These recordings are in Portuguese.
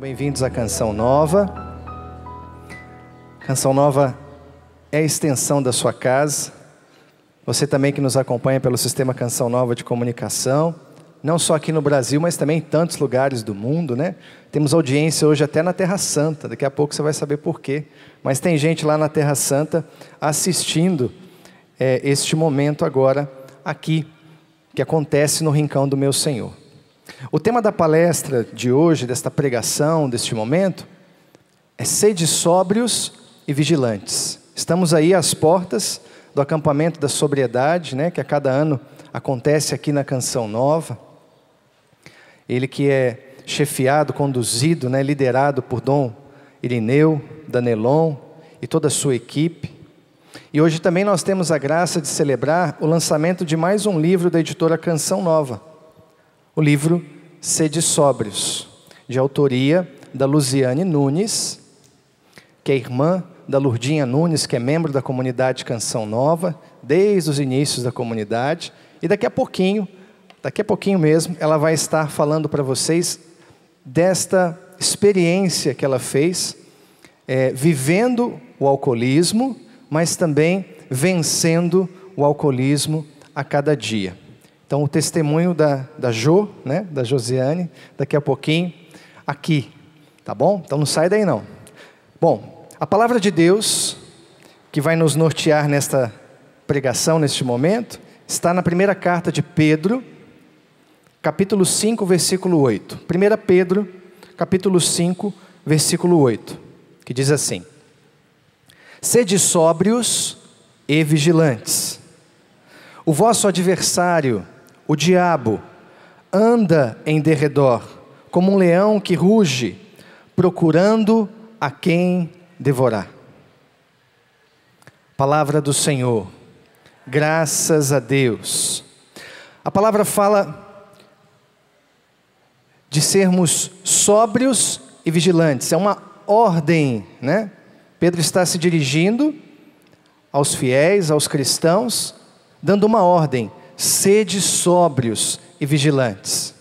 Bem-vindos à Canção Nova. Canção Nova é a extensão da sua casa. Você também que nos acompanha pelo Sistema Canção Nova de Comunicação, não só aqui no Brasil, mas também em tantos lugares do mundo, né? Temos audiência hoje até na Terra Santa, daqui a pouco você vai saber por quê. Mas tem gente lá na Terra Santa assistindo este momento agora, aqui, que acontece no Rincão do Meu Senhor. O tema da palestra de hoje, desta pregação, deste momento, é sede sóbrios e vigilantes. Estamos aí às portas do acampamento da sobriedade, né, que a cada ano acontece aqui na Canção Nova. Ele que é chefiado, conduzido, né, liderado por Dom Irineu, Danelon e toda a sua equipe. E hoje também nós temos a graça de celebrar o lançamento de mais um livro da editora Canção Nova. O livro Sede Sóbrios, de autoria da Luziane Nunes, que é irmã da Lurdinha Nunes, que é membro da comunidade Canção Nova, desde os inícios da comunidade. E daqui a pouquinho mesmo, ela vai estar falando para vocês desta experiência que ela fez, vivendo o alcoolismo, mas também vencendo o alcoolismo a cada dia. Então, o testemunho da Jo, né, da Josiane, daqui a pouquinho, aqui, tá bom? Então, não sai daí não. Bom, a palavra de Deus, que vai nos nortear nesta pregação, neste momento, está na primeira carta de Pedro, capítulo 5, versículo 8. 1 Pedro, capítulo 5, versículo 8, que diz assim: Sede sóbrios e vigilantes. O vosso adversário, o diabo, anda em derredor, como um leão que ruge, procurando a quem devorar. Palavra do Senhor, graças a Deus. A palavra fala de sermos sóbrios e vigilantes, é uma ordem, né? Pedro está se dirigindo aos fiéis, aos cristãos, dando uma ordem: sede sóbrios e vigilantes.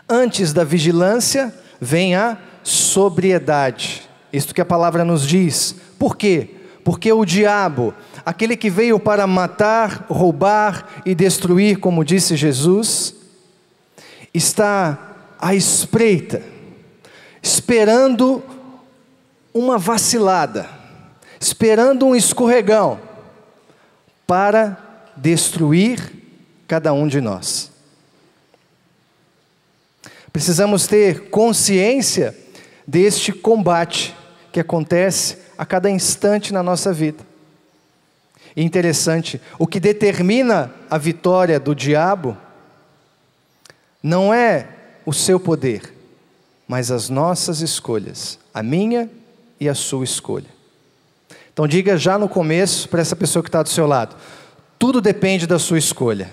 Antes da vigilância vem a sobriedade. Isto que a palavra nos diz. Por quê? Porque o diabo, aquele que veio para matar, roubar e destruir, como disse Jesus, está à espreita, esperando uma vacilada, esperando um escorregão para destruir cada um de nós. Precisamos ter consciência deste combate que acontece a cada instante na nossa vida. E interessante, o que determina a vitória do diabo não é o seu poder, mas as nossas escolhas, a minha e a sua escolha. Então diga já no começo para essa pessoa que está do seu lado: tudo depende da sua escolha.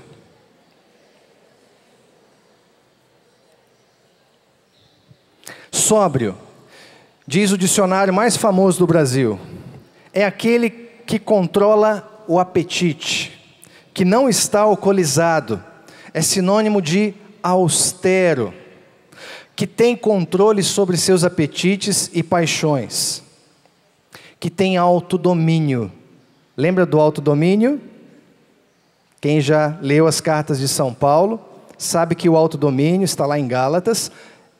Sóbrio, diz o dicionário mais famoso do Brasil, é aquele que controla o apetite, que não está alcoolizado, é sinônimo de austero, que tem controle sobre seus apetites e paixões, que tem autodomínio. Lembra do autodomínio? Quem já leu as cartas de São Paulo, sabe que o autodomínio, está lá em Gálatas,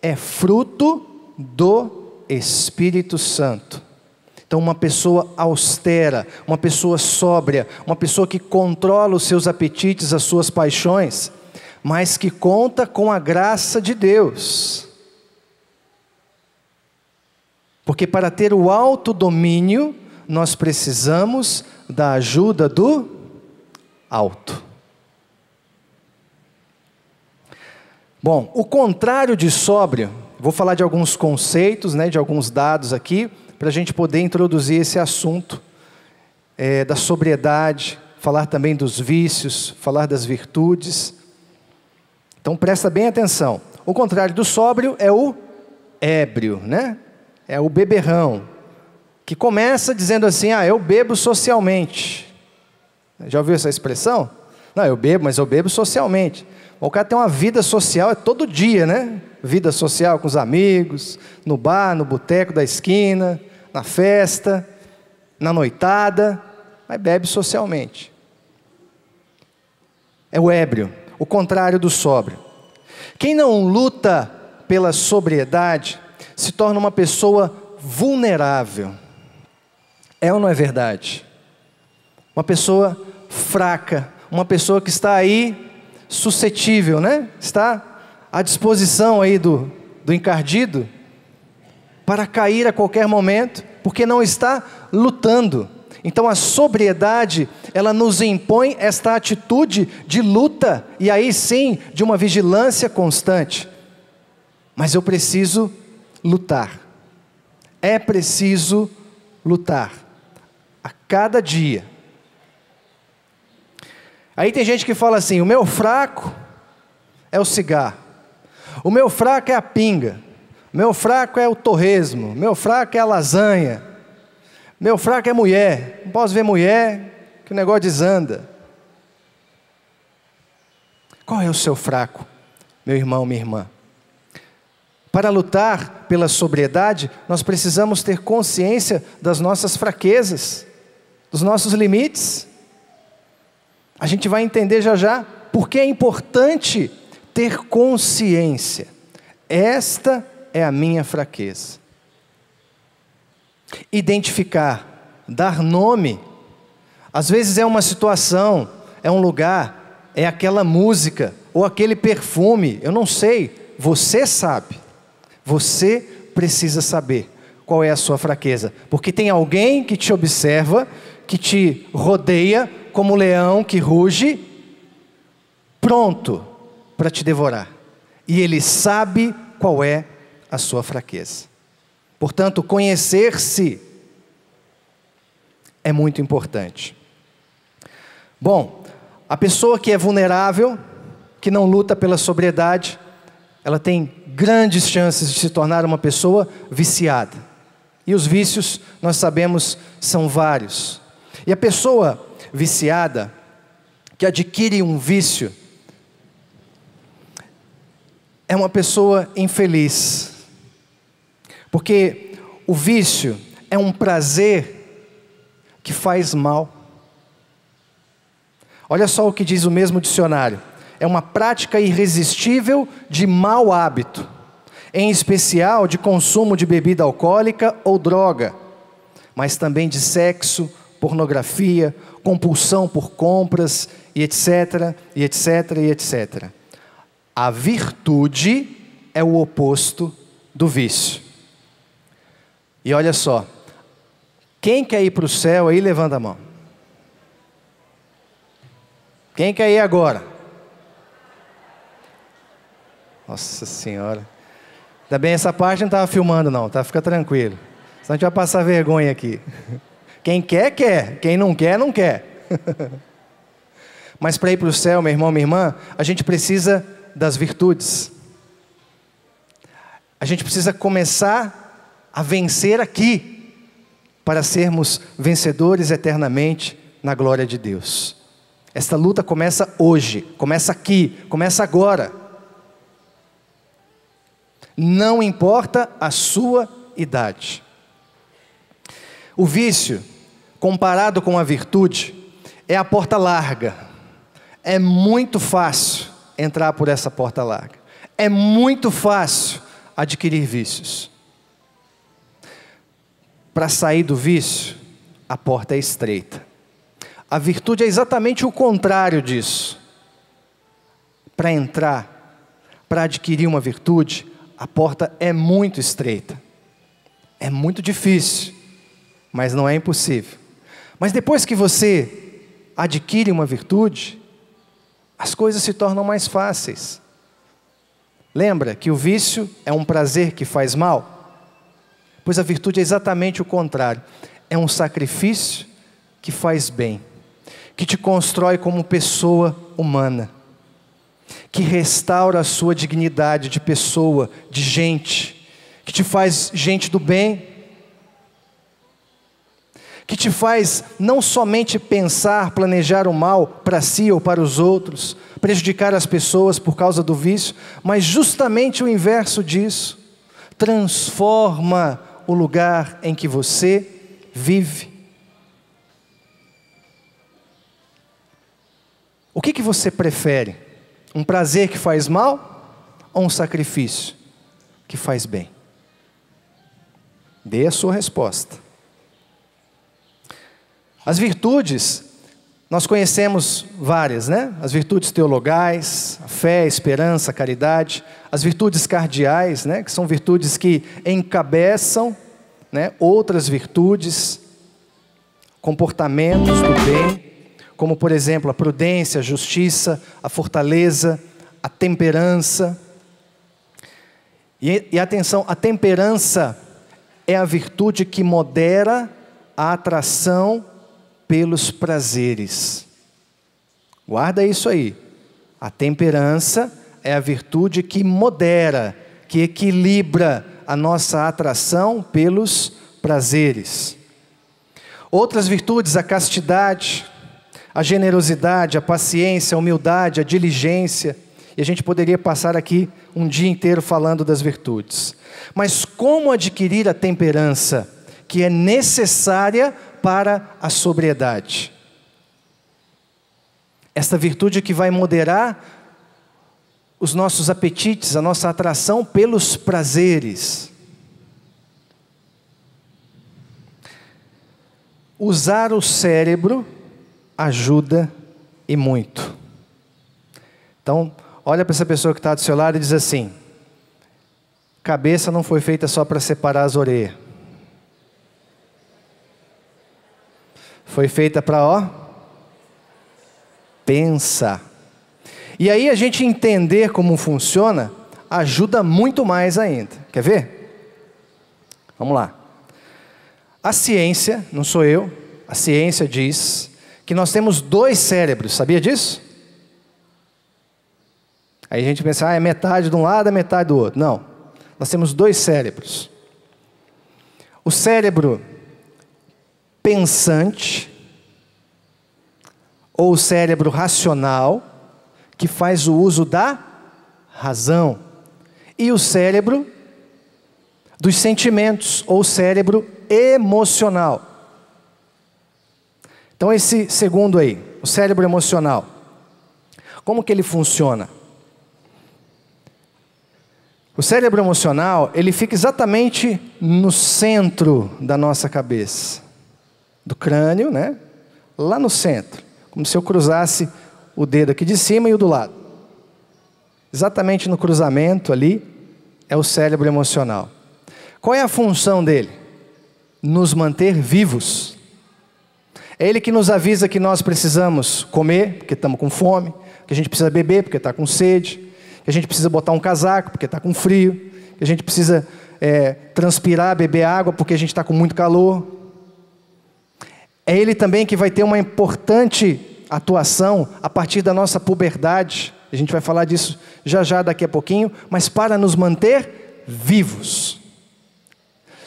é fruto do Espírito Santo. Então, uma pessoa austera, uma pessoa sóbria, uma pessoa que controla os seus apetites, as suas paixões, mas que conta com a graça de Deus. Porque para ter o autodomínio, nós precisamos da ajuda do alto. Bom, o contrário de sóbrio, vou falar de alguns conceitos, né, de alguns dados aqui, para a gente poder introduzir esse assunto da sobriedade, falar também dos vícios, falar das virtudes. Então presta bem atenção. O contrário do sóbrio é o ébrio, né? É o beberrão, que começa dizendo assim: eu bebo socialmente. Já ouviu essa expressão? Não, eu bebo, mas eu bebo socialmente. O cara tem uma vida social, é todo dia, né? Vida social com os amigos, no bar, no boteco da esquina, na festa, na noitada, mas bebe socialmente. É o ébrio, o contrário do sóbrio. Quem não luta pela sobriedade se torna uma pessoa vulnerável. É ou não é verdade? Uma pessoa fraca, uma pessoa que está aí suscetível, né? Está à disposição aí do encardido para cair a qualquer momento, porque não está lutando. Então a sobriedade, ela nos impõe esta atitude de luta, e aí sim, de uma vigilância constante. Mas eu preciso lutar. É preciso lutar. A cada dia. Aí tem gente que fala assim: o meu fraco é o cigarro. O meu fraco é a pinga. O meu fraco é o torresmo. O meu fraco é a lasanha. O meu fraco é mulher. Não posso ver mulher, que o negócio desanda. Qual é o seu fraco, meu irmão, minha irmã? Para lutar pela sobriedade, nós precisamos ter consciência das nossas fraquezas, dos nossos limites. A gente vai entender já já porque é importante ter consciência. Esta é a minha fraqueza. Identificar, dar nome. Às vezes é uma situação, é um lugar, é aquela música, ou aquele perfume, eu não sei, você sabe. Você precisa saber qual é a sua fraqueza, porque tem alguém que te observa, que te rodeia, como um leão que ruge, pronto para te devorar. E ele sabe qual é a sua fraqueza. Portanto, conhecer-se é muito importante. Bom, a pessoa que é vulnerável, que não luta pela sobriedade, ela tem grandes chances de se tornar uma pessoa viciada. E os vícios, nós sabemos, são vários. E a pessoa viciada, que adquire um vício, é uma pessoa infeliz. Porque o vício é um prazer que faz mal. Olha só o que diz o mesmo dicionário. É uma prática irresistível de mau hábito, em especial de consumo de bebida alcoólica ou droga, mas também de sexo, pornografia, compulsão por compras, e etc, e etc, e etc. A virtude é o oposto do vício. E olha só, quem quer ir para o céu aí, levanta a mão. Quem quer ir agora? Nossa Senhora. Ainda bem, essa parte não estava filmando não, tá? Fica tranquilo. Senão a gente vai passar vergonha aqui. Quem quer, quer. Quem não quer, não quer. Mas para ir para o céu, meu irmão, minha irmã, a gente precisa das virtudes. A gente precisa começar a vencer aqui, para sermos vencedores eternamente na glória de Deus. Esta luta começa hoje, começa aqui, começa agora. Não importa a sua idade. O vício, comparado com a virtude, é a porta larga. É muito fácil entrar por essa porta larga. É muito fácil adquirir vícios. Para sair do vício, a porta é estreita. A virtude é exatamente o contrário disso. Para entrar, para adquirir uma virtude, a porta é muito estreita. É muito difícil, mas não é impossível. Mas depois que você adquire uma virtude, as coisas se tornam mais fáceis. Lembra que o vício é um prazer que faz mal? Pois a virtude é exatamente o contrário. É um sacrifício que faz bem, que te constrói como pessoa humana, que restaura a sua dignidade de pessoa, de gente, que te faz gente do bem, que te faz não somente pensar, planejar o mal para si ou para os outros, prejudicar as pessoas por causa do vício, mas justamente o inverso disso. Transforma o lugar em que você vive. O que você prefere? Um prazer que faz mal ou um sacrifício que faz bem? Dê a sua resposta. As virtudes, nós conhecemos várias, né? As virtudes teologais, a fé, a esperança, a caridade. As virtudes cardeais, né? Que são virtudes que encabeçam, né, outras virtudes, comportamentos do bem, como por exemplo a prudência, a justiça, a fortaleza, a temperança. E atenção, a temperança é a virtude que modera a atração pelos prazeres. Guarda isso aí. A temperança é a virtude que modera, que equilibra a nossa atração pelos prazeres. Outras virtudes, a castidade, a generosidade, a paciência, a humildade, a diligência. E a gente poderia passar aqui um dia inteiro falando das virtudes. Mas como adquirir a temperança que é necessária para a sobriedade? Esta virtude que vai moderar os nossos apetites, a nossa atração pelos prazeres. Usar o cérebro ajuda e muito. Então, olha para essa pessoa que está do seu lado e diz assim: cabeça não foi feita só para separar as orelhas. Foi feita para, pensar. E aí a gente entender como funciona, ajuda muito mais ainda. Quer ver? Vamos lá. A ciência, não sou eu, a ciência diz que nós temos 2 cérebros, sabia disso? Aí a gente pensa, é metade de um lado, é metade do outro. Não, nós temos 2 cérebros. O cérebro pensante, ou o cérebro racional, que faz o uso da razão. E o cérebro dos sentimentos, ou cérebro emocional. Então esse segundo aí, o cérebro emocional, como que ele funciona? O cérebro emocional, ele fica exatamente no centro da nossa cabeça, do crânio, né? Lá no centro, como se eu cruzasse o dedo aqui de cima e o do lado. Exatamente no cruzamento ali, é o cérebro emocional. Qual é a função dele? Nos manter vivos. É ele que nos avisa que nós precisamos comer, porque estamos com fome, que a gente precisa beber, porque está com sede, que a gente precisa botar um casaco, porque está com frio, que a gente precisa transpirar, beber água, porque a gente está com muito calor. É ele também que vai ter uma importante atuação a partir da nossa puberdade. A gente vai falar disso já daqui a pouquinho, mas para nos manter vivos.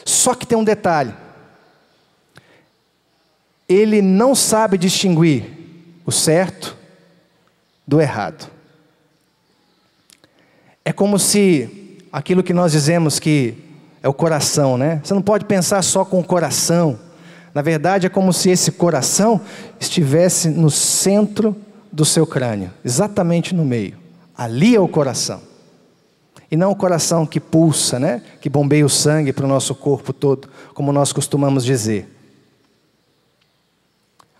Só que tem um detalhe. Ele não sabe distinguir o certo do errado. É como se aquilo que nós dizemos que é o coração, né? Você não pode pensar só com o coração. Na verdade, é como se esse coração estivesse no centro do seu crânio, exatamente no meio. Ali é o coração. E não o coração que pulsa, né? Que bombeia o sangue para o nosso corpo todo, como nós costumamos dizer.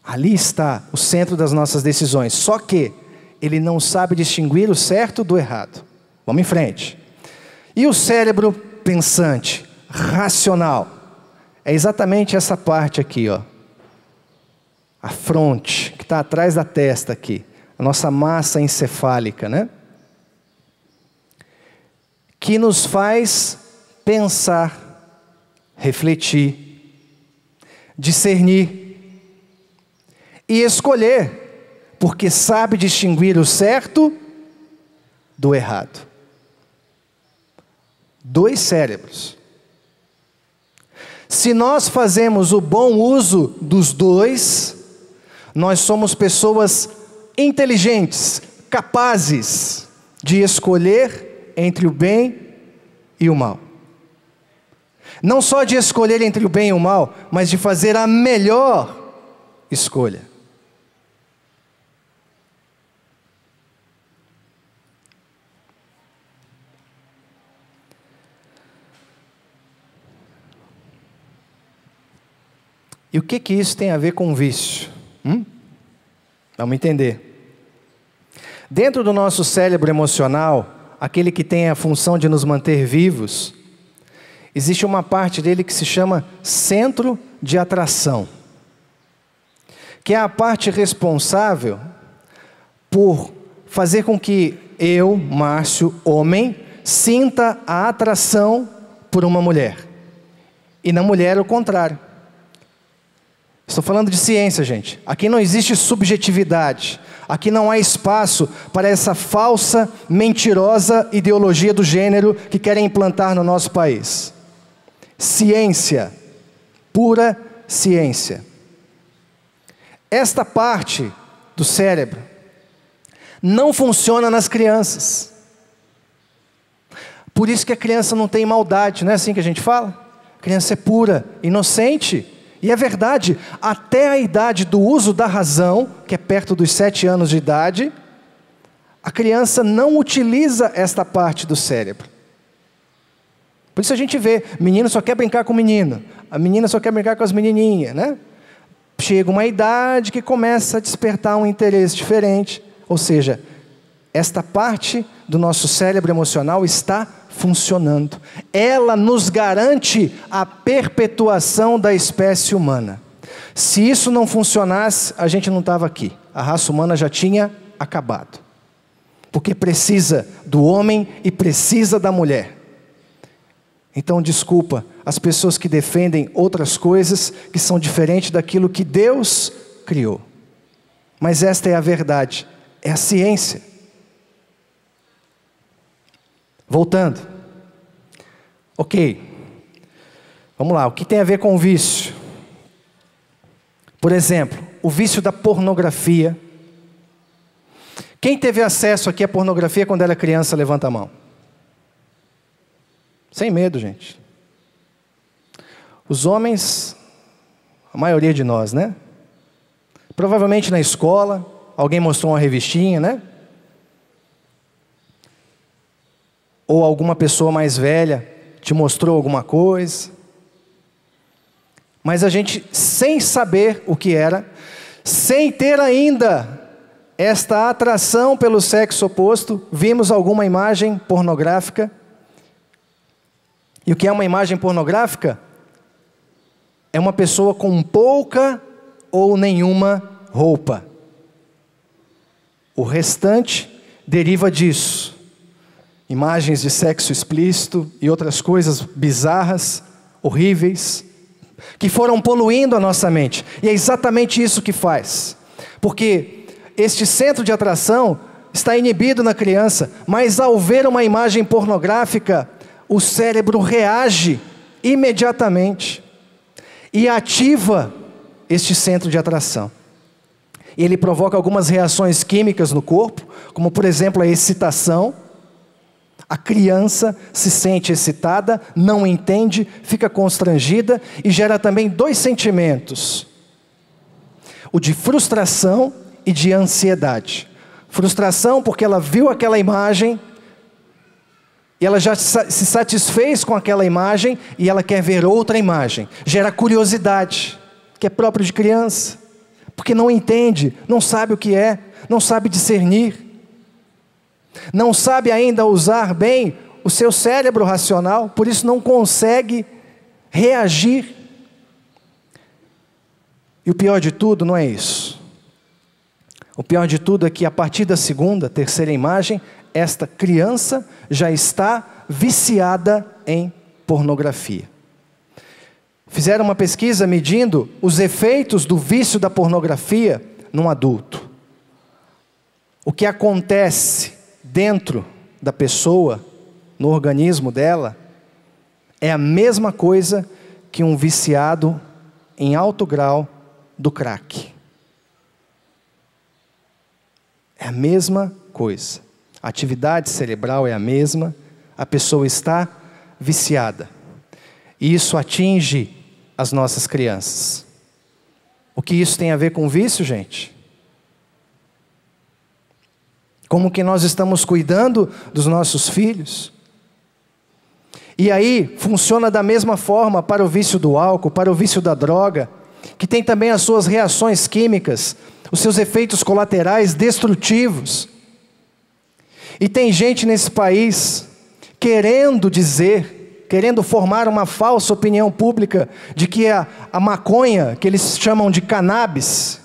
Ali está o centro das nossas decisões. Só que ele não sabe distinguir o certo do errado. Vamos em frente. E o cérebro pensante, racional, é exatamente essa parte aqui, ó. A fronte, que está atrás da testa aqui. A nossa massa encefálica, né? Que nos faz pensar, refletir, discernir e escolher, porque sabe distinguir o certo do errado. 2 cérebros. Se nós fazemos o bom uso dos dois, nós somos pessoas inteligentes, capazes de escolher entre o bem e o mal. Não só de escolher entre o bem e o mal, mas de fazer a melhor escolha. E o que isso tem a ver com vício? Vamos entender. Dentro do nosso cérebro emocional, aquele que tem a função de nos manter vivos, existe uma parte dele que se chama centro de atração, que é a parte responsável por fazer com que eu, Márcio, homem, sinta a atração por uma mulher. E na mulher o contrário. Estou falando de ciência, gente. Aqui não existe subjetividade. Aqui não há espaço para essa falsa, mentirosa ideologia do gênero que querem implantar no nosso país. Ciência. Pura ciência. Esta parte do cérebro não funciona nas crianças. Por isso que a criança não tem maldade, não é assim que a gente fala? A criança é pura, inocente. E é verdade, até a idade do uso da razão, que é perto dos 7 anos de idade, a criança não utiliza esta parte do cérebro. Por isso a gente vê, menino só quer brincar com menino, a menina só quer brincar com as menininhas, né? Chega uma idade que começa a despertar um interesse diferente, ou seja, esta parte do nosso cérebro emocional está funcionando. Ela nos garante a perpetuação da espécie humana. Se isso não funcionasse, a gente não estava aqui. A raça humana já tinha acabado. Porque precisa do homem e precisa da mulher. Então, desculpa as pessoas que defendem outras coisas que são diferentes daquilo que Deus criou. Mas esta é a verdade, é a ciência. Voltando. Ok. Vamos lá, o que tem a ver com o vício? Por exemplo, o vício da pornografia. Quem teve acesso aqui à pornografia quando era criança, levanta a mão. Sem medo, gente. Os homens, a maioria de nós, né? Provavelmente na escola, alguém mostrou uma revistinha, né? Ou alguma pessoa mais velha te mostrou alguma coisa. Mas a gente, sem saber o que era, sem ter ainda esta atração pelo sexo oposto, vimos alguma imagem pornográfica. E o que é uma imagem pornográfica? É uma pessoa com pouca ou nenhuma roupa. O restante deriva disso. Imagens de sexo explícito e outras coisas bizarras, horríveis, que foram poluindo a nossa mente. E é exatamente isso que faz. Porque este centro de atração está inibido na criança, mas ao ver uma imagem pornográfica, o cérebro reage imediatamente e ativa este centro de atração. E ele provoca algumas reações químicas no corpo, como por exemplo a excitação. A criança se sente excitada, não entende, fica constrangida e gera também 2 sentimentos: o de frustração e de ansiedade. Frustração porque ela viu aquela imagem e ela já se satisfez com aquela imagem e ela quer ver outra imagem. Gera curiosidade, que é próprio de criança, porque não entende, não sabe o que é, não sabe discernir. Não sabe ainda usar bem o seu cérebro racional, por isso não consegue reagir. E o pior de tudo não é isso. O pior de tudo é que a partir da segunda, terceira imagem, esta criança já está viciada em pornografia. Fizeram uma pesquisa medindo os efeitos do vício da pornografia num adulto. O que acontece dentro da pessoa, no organismo dela, é a mesma coisa que um viciado em alto grau do crack. É a mesma coisa. A atividade cerebral é a mesma, a pessoa está viciada. E isso atinge as nossas crianças. O que isso tem a ver com vício, gente? Como que nós estamos cuidando dos nossos filhos? E aí, funciona da mesma forma para o vício do álcool, para o vício da droga, que tem também as suas reações químicas, os seus efeitos colaterais destrutivos. E tem gente nesse país querendo formar uma falsa opinião pública de que a maconha, que eles chamam de cannabis,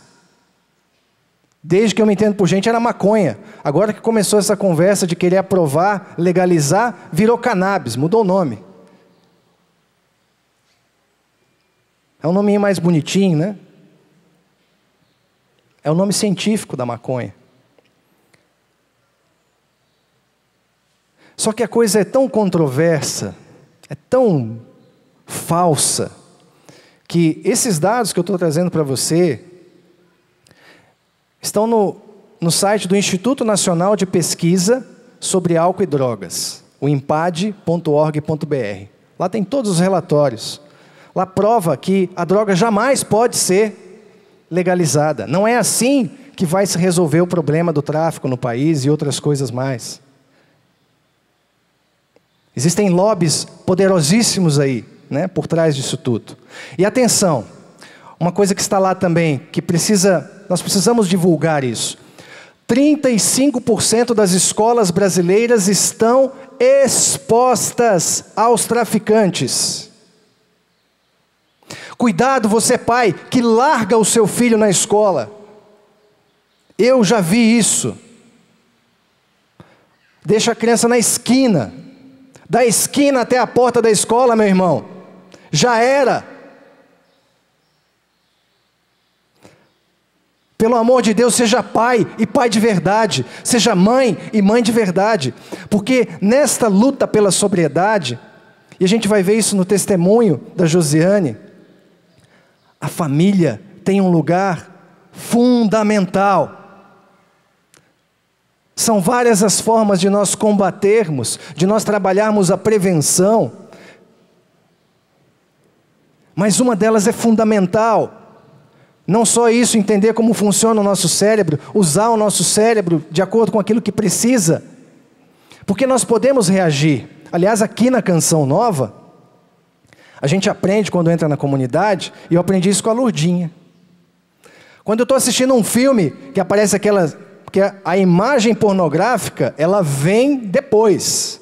desde que eu me entendo por gente, era maconha. Agora que começou essa conversa de querer aprovar, legalizar, virou cannabis, mudou o nome. É um nominho mais bonitinho, né? É o nome científico da maconha. Só que a coisa é tão controversa, é tão falsa, que esses dados que eu estou trazendo para você estão no site do Instituto Nacional de Pesquisa sobre Álcool e Drogas, o impad.org.br. Lá tem todos os relatórios. Lá prova que a droga jamais pode ser legalizada. Não é assim que vai se resolver o problema do tráfico no país e outras coisas mais. Existem lobbies poderosíssimos aí, né, por trás disso tudo. E atenção, uma coisa que está lá também, que nós precisamos divulgar isso. 35% das escolas brasileiras estão expostas aos traficantes. Cuidado, você pai, que larga o seu filho na escola. Eu já vi isso. Deixa a criança na esquina. Da esquina até a porta da escola, meu irmão. Já era. Pelo amor de Deus, seja pai e pai de verdade. Seja mãe e mãe de verdade. Porque nesta luta pela sobriedade, e a gente vai ver isso no testemunho da Josiane, a família tem um lugar fundamental. São várias as formas de nós combatermos, de nós trabalharmos a prevenção. Mas uma delas é fundamental. Não só isso, entender como funciona o nosso cérebro, usar o nosso cérebro de acordo com aquilo que precisa. Porque nós podemos reagir. Aliás, aqui na Canção Nova, a gente aprende quando entra na comunidade, e eu aprendi isso com a Lourdinha. Quando eu estou assistindo um filme que aparece porque a imagem pornográfica, ela vem depois.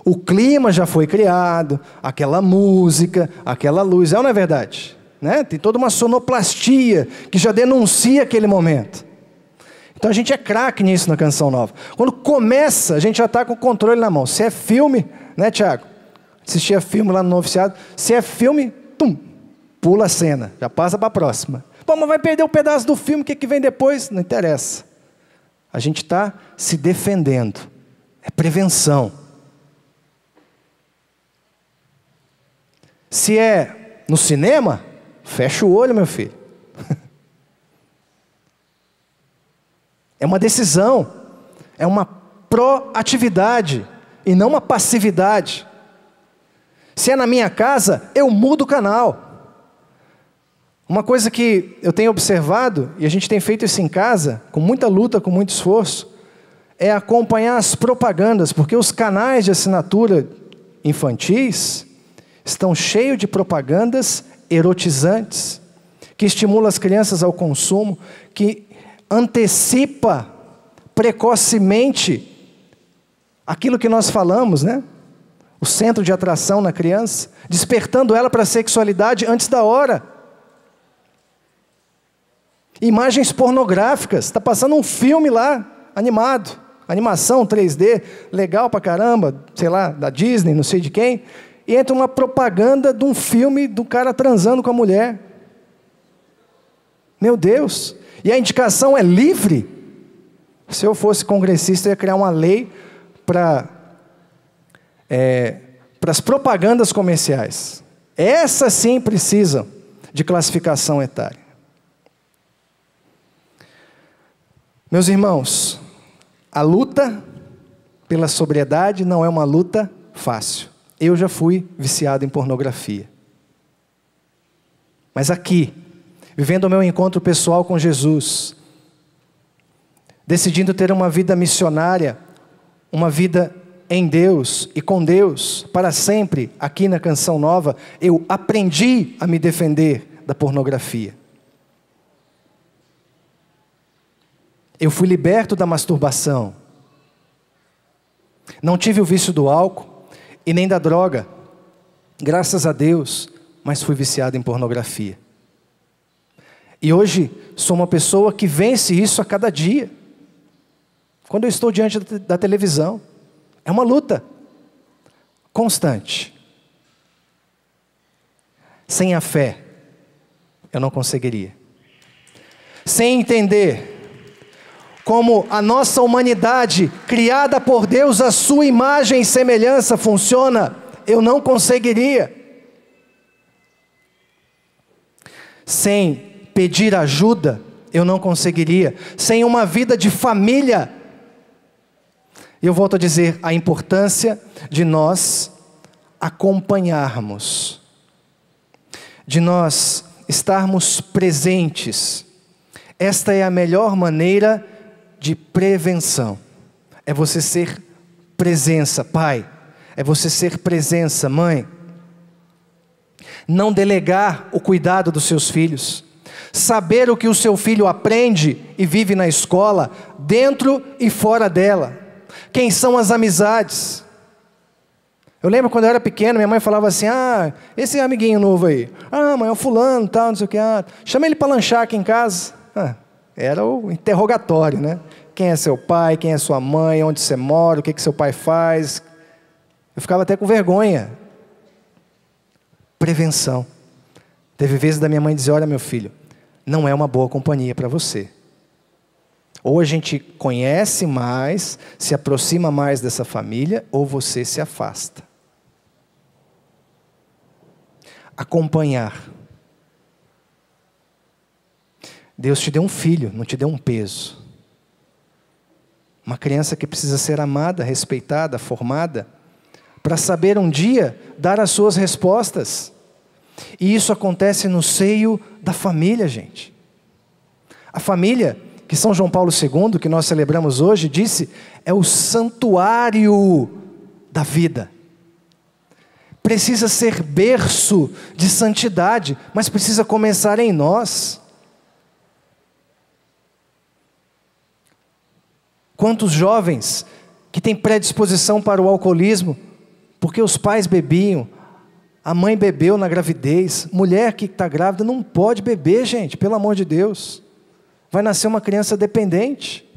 O clima já foi criado, aquela música, aquela luz, ou não é verdade? Né? Tem toda uma sonoplastia que já denuncia aquele momento. Então a gente é craque nisso na Canção Nova. Quando começa, a gente já está com o controle na mão. Se é filme, né, Tiago? Assistia filme lá no Noviciado. Se é filme, pula a cena, já passa para a próxima. Pô, mas vai perder um pedaço do filme, o que vem depois? Não interessa. A gente está se defendendo. É prevenção. Se é no cinema, fecha o olho, meu filho. É uma decisão. É uma proatividade e não uma passividade. Se é na minha casa, eu mudo o canal. Uma coisa que eu tenho observado, e a gente tem feito isso em casa, com muita luta, com muito esforço, é acompanhar as propagandas, porque os canais de assinatura infantis estão cheios de propagandas erotizantes, que estimulam as crianças ao consumo, que antecipa precocemente aquilo que nós falamos, né? O centro de atração na criança, despertando ela para a sexualidade antes da hora. Imagens pornográficas, está passando um filme lá, animado, animação 3D, legal pra caramba, sei lá, da Disney, não sei de quem, e entra uma propaganda de um filme do cara transando com a mulher. Meu Deus! E a indicação é livre? Se eu fosse congressista, eu ia criar uma lei para as propagandas comerciais. Essas sim precisam de classificação etária. Meus irmãos, a luta pela sobriedade não é uma luta fácil. Eu já fui viciado em pornografia. Mas aqui, vivendo o meu encontro pessoal com Jesus, decidindo ter uma vida missionária, uma vida em Deus e com Deus, para sempre, aqui na Canção Nova, eu aprendi a me defender da pornografia. Eu fui liberto da masturbação. Não tive o vício do álcool e nem da droga, graças a Deus, mas fui viciado em pornografia. E hoje sou uma pessoa que vence isso a cada dia. Quando eu estou diante da televisão, é uma luta constante. Sem a fé, eu não conseguiria. Sem entender como a nossa humanidade, criada por Deus, a sua imagem e semelhança funciona, eu não conseguiria. Sem pedir ajuda, eu não conseguiria. Sem uma vida de família. E eu volto a dizer a importância de nós acompanharmos, de nós estarmos presentes. Esta é a melhor maneira de prevenção. É você ser presença, pai. É você ser presença, mãe. Não delegar o cuidado dos seus filhos. Saber o que o seu filho aprende e vive na escola, dentro e fora dela. Quem são as amizades? Eu lembro quando eu era pequeno, minha mãe falava assim, esse amiguinho novo aí. Mãe, é o fulano, tal, não sei o que. Chama ele para lanchar aqui em casa. Era o interrogatório, né? Quem é seu pai, quem é sua mãe, onde você mora, o que seu pai faz. Eu ficava até com vergonha. Prevenção. Teve vezes da minha mãe dizer, olha meu filho, não é uma boa companhia para você. Ou a gente conhece mais, se aproxima mais dessa família, ou você se afasta. Acompanhar. Deus te deu um filho, não te deu um peso. Uma criança que precisa ser amada, respeitada, formada, para saber um dia dar as suas respostas. E isso acontece no seio da família, gente. A família, que São João Paulo II, que nós celebramos hoje, disse, é o santuário da vida. Precisa ser berço de santidade, mas precisa começar em nós. Quantos jovens que têm predisposição para o alcoolismo, porque os pais bebiam, a mãe bebeu na gravidez, mulher que está grávida não pode beber, gente, pelo amor de Deus. Vai nascer uma criança dependente.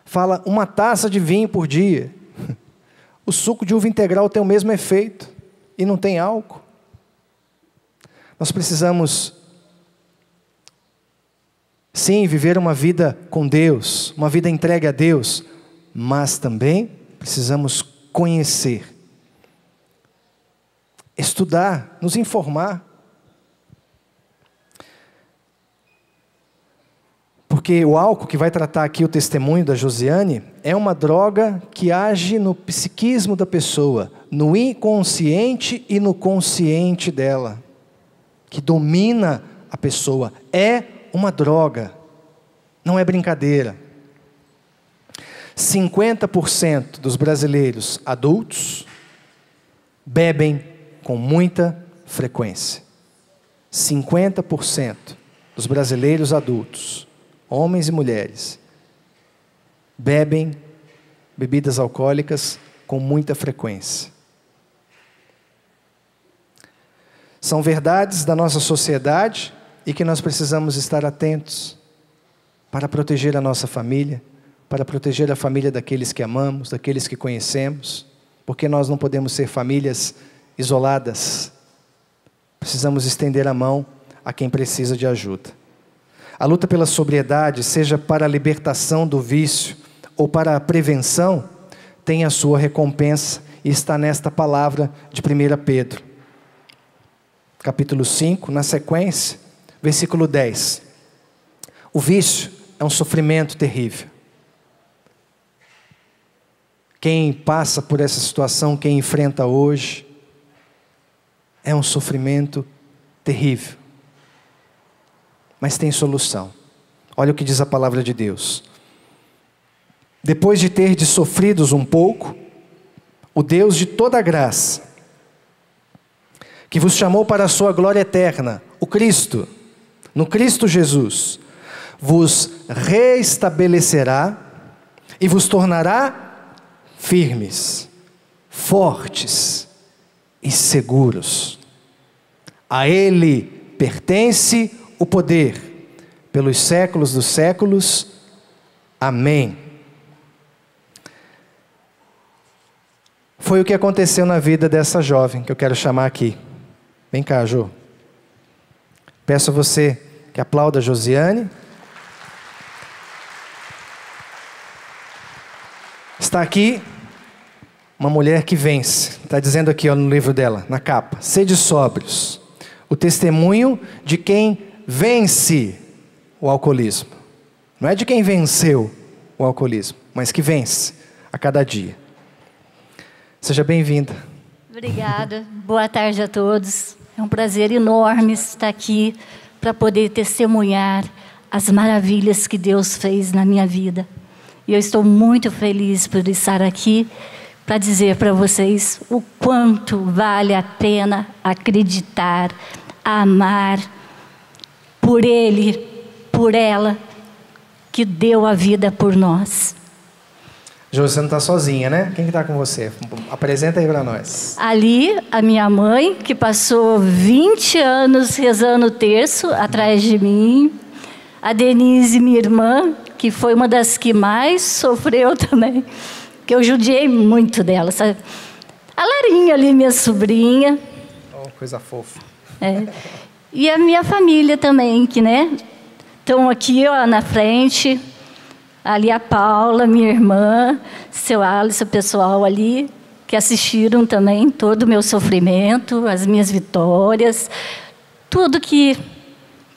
Fala, uma taça de vinho por dia. O suco de uva integral tem o mesmo efeito e não tem álcool. Nós precisamos, sim, viver uma vida com Deus, uma vida entregue a Deus, mas também precisamos conhecer, estudar, nos informar. Porque o álcool, que vai tratar aqui o testemunho da Josiane, é uma droga que age no psiquismo da pessoa, no inconsciente e no consciente dela, que domina a pessoa. É uma droga, não é brincadeira. 50% dos brasileiros adultos bebem com muita frequência. 50% dos brasileiros adultos, homens e mulheres, bebem bebidas alcoólicas com muita frequência. São verdades da nossa sociedade e que nós precisamos estar atentos para proteger a nossa família, para proteger a família daqueles que amamos, daqueles que conhecemos, porque nós não podemos ser famílias isoladas. Precisamos estender a mão a quem precisa de ajuda. A luta pela sobriedade, seja para a libertação do vício ou para a prevenção, tem a sua recompensa e está nesta palavra de 1 Pedro. Capítulo 5, na sequência, versículo 10. O vício é um sofrimento terrível. Quem passa por essa situação, quem enfrenta hoje, é um sofrimento terrível. Mas tem solução. Olha o que diz a palavra de Deus. Depois de terdes sofridos um pouco, o Deus de toda graça, que vos chamou para a sua glória eterna, o Cristo, no Cristo Jesus, vos reestabelecerá e vos tornará firmes, fortes e seguros. A Ele pertence o poder, pelos séculos dos séculos. Amém. Foi o que aconteceu na vida dessa jovem, que eu quero chamar aqui. Vem cá, Jô. Peço a você que aplauda a Josiane. Está aqui uma mulher que vence. Está dizendo aqui no livro dela, na capa. Sede sóbrios. O testemunho de quem vence o alcoolismo. Não é de quem venceu o alcoolismo, mas que vence a cada dia. Seja bem-vinda. Obrigada. Boa tarde a todos. É um prazer enorme estar aqui para poder testemunhar as maravilhas que Deus fez na minha vida. E eu estou muito feliz por estar aqui para dizer para vocês o quanto vale a pena acreditar, amar por Ele, por ela, que deu a vida por nós. Jô, você não está sozinha, né? Quem está com você? Apresenta aí para nós. Ali, a minha mãe, que passou 20 anos rezando o terço atrás de mim. A Denise, minha irmã, que foi uma das que mais sofreu também, que eu judiei muito dela, sabe? A Larinha ali, minha sobrinha. Oh, coisa fofa. É. E a minha família também, que, né? Estão aqui, ó, na frente. Ali a Paula, minha irmã, seu Alisson, o pessoal ali, que assistiram também todo o meu sofrimento, as minhas vitórias, tudo que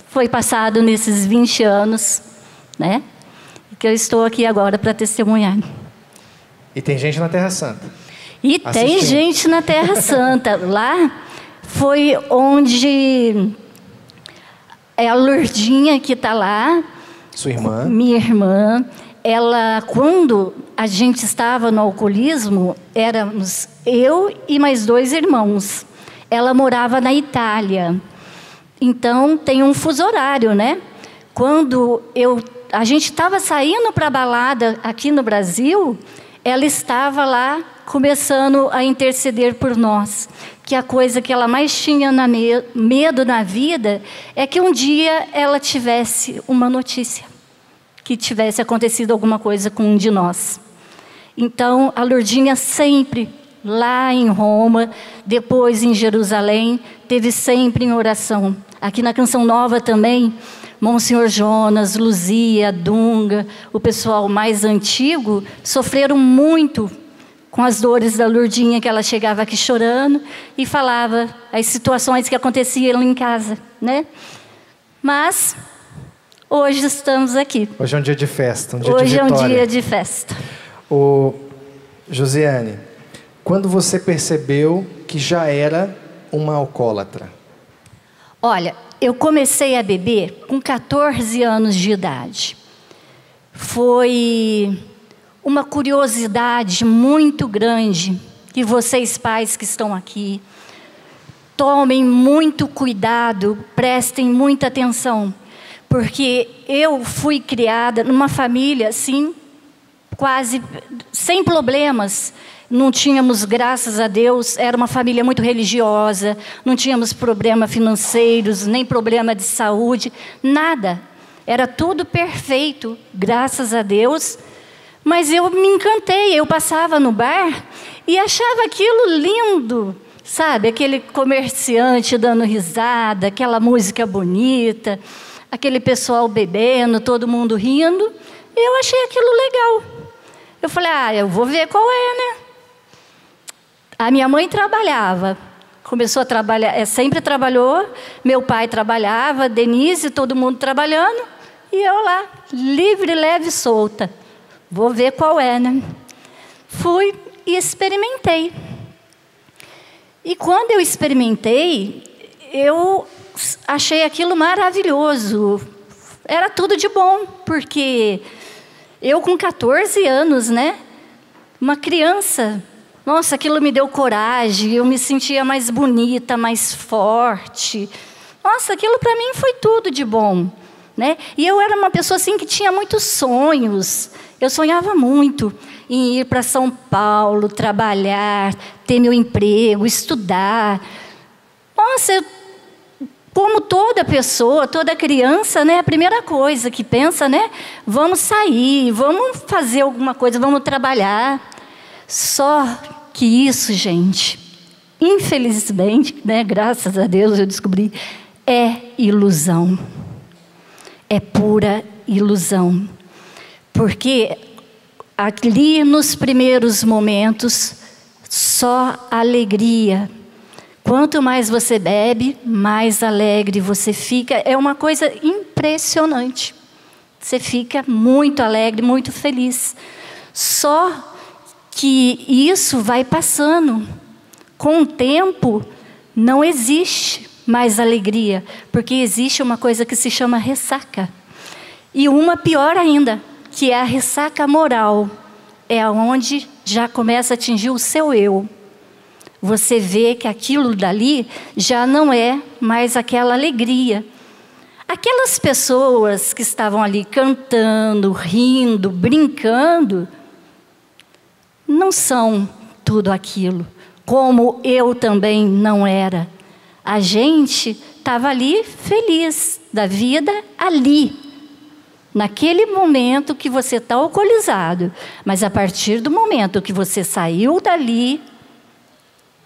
foi passado nesses 20 anos, né? Que eu estou aqui agora para testemunhar. E tem gente na Terra Santa. E tem gente na Terra Santa. Lá foi onde é a Lourdinha que está lá. Sua irmã? Minha irmã. Ela, quando a gente estava no alcoolismo, éramos eu e mais 2 irmãos. Ela morava na Itália. Então, tem um fuso horário, né? Quando a gente estava saindo para a balada aqui no Brasil, ela estava lá começando a interceder por nós. Que a coisa que ela mais tinha medo na vida é que um dia ela tivesse uma notícia, que tivesse acontecido alguma coisa com um de nós. Então, a Lourdinha sempre, lá em Roma, depois em Jerusalém, teve sempre em oração. Aqui na Canção Nova também, Monsenhor Jonas, Luzia, Dunga, o pessoal mais antigo, sofreram muito com as dores da Lourdinha, que ela chegava aqui chorando e falava as situações que aconteciam em casa, né? Mas hoje estamos aqui. Hoje é um dia de festa, um dia hoje de vitória. Hoje é um dia de festa. Josiane, quando você percebeu que já era uma alcoólatra? Olha, eu comecei a beber com 14 anos de idade. Foi uma curiosidade muito grande que vocês pais que estão aqui tomem muito cuidado, prestem muita atenção, porque eu fui criada numa família assim, quase sem problemas. Não tínhamos, graças a Deus, era uma família muito religiosa, não tínhamos problemas financeiros, nem problema de saúde, nada. Era tudo perfeito, graças a Deus. Mas eu me encantei, eu passava no bar e achava aquilo lindo, sabe? Aquele comerciante dando risada, aquela música bonita, aquele pessoal bebendo, todo mundo rindo. Eu achei aquilo legal. Eu falei, eu vou ver qual é, né? A minha mãe trabalhava, começou a trabalhar, sempre trabalhou, meu pai trabalhava, Denise, todo mundo trabalhando, e eu lá, livre, leve e solta. Vou ver qual é, né? Fui e experimentei. E quando eu experimentei, eu achei aquilo maravilhoso. Era tudo de bom, porque eu com 14 anos, né? Uma criança, nossa, aquilo me deu coragem, eu me sentia mais bonita, mais forte. Nossa, aquilo para mim foi tudo de bom, né? E eu era uma pessoa assim que tinha muitos sonhos. Eu sonhava muito em ir para São Paulo, trabalhar, ter meu emprego, estudar. Nossa, como toda pessoa, toda criança, né? A primeira coisa que pensa, né? Vamos sair, vamos fazer alguma coisa, vamos trabalhar. Só que isso, gente, infelizmente, né? Graças a Deus eu descobri, é ilusão. É pura ilusão. Porque ali nos primeiros momentos, só alegria. Quanto mais você bebe, mais alegre você fica. É uma coisa impressionante. Você fica muito alegre, muito feliz. Só que isso vai passando. Com o tempo, não existe mais alegria. Porque existe uma coisa que se chama ressaca. E uma pior ainda, que é a ressaca moral. É onde já começa a atingir o seu eu. Você vê que aquilo dali já não é mais aquela alegria. Aquelas pessoas que estavam ali cantando, rindo, brincando, não são tudo aquilo. Como eu também não era. A gente estava ali feliz da vida ali. Naquele momento que você está alcoolizado. Mas a partir do momento que você saiu dali,